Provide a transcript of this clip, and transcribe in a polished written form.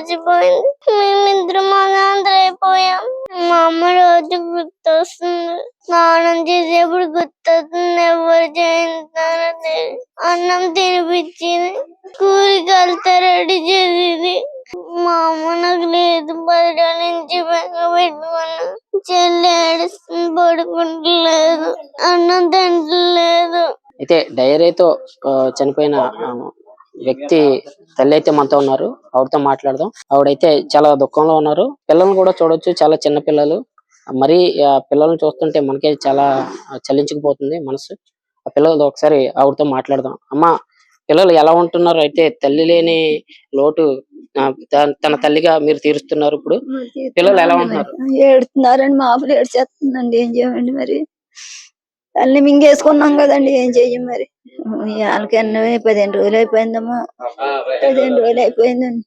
చచ్చిపోయింది. మేమిద్దరం అనాథలైపోయాం. మా అమ్మ రోజు గుర్తొస్తుంది. స్నానం చేసేప్పుడు గుర్తొస్తుంది. ఎవరు చేయించారని అన్నం తినిపించింది. స్కూల్కి వెళ్తే రెడీ చేసేది. మా అమ్మ నాకు లేదు. 10 రోజుల నుంచి బెంగ పెట్టుకున్నా. చెల్లి ఏడుస్తుంది, పడుకుంటలేదు, అన్నం తింటలేదు. అయితే డైరీతో చనిపోయిన వ్యక్తి తల్లి అయితే మనతో ఉన్నారు. ఆవిడతో మాట్లాడదాం. ఆవిడైతే చాలా దుఃఖంలో ఉన్నారు. పిల్లల్ని కూడా చూడొచ్చు, చాలా చిన్న పిల్లలు. మరి ఆ పిల్లల్ని చూస్తుంటే మనకే చాలా చలించుకుపోతుంది మనసు. ఆ పిల్లలతో ఒకసారి ఆవిడతో మాట్లాడదాం. అమ్మా, పిల్లలు ఎలా ఉంటున్నారు? అయితే తల్లి లేని లోటు తన తల్లిగా మీరు తీరుస్తున్నారు. ఇప్పుడు పిల్లలు ఎలా ఉంటున్నారు? ఏడుతున్నారండి. మా ఆపులు ఏడ్చేస్తుందండి. ఏం చేయమండి మరి? తల్లి మింగేసుకున్నాం కదండి, ఏం చెయ్యం మరి. వాళ్ళకి 15 రోజులు అయిపోయిందమ్మా. 15 రోజులు అయిపోయిందండి.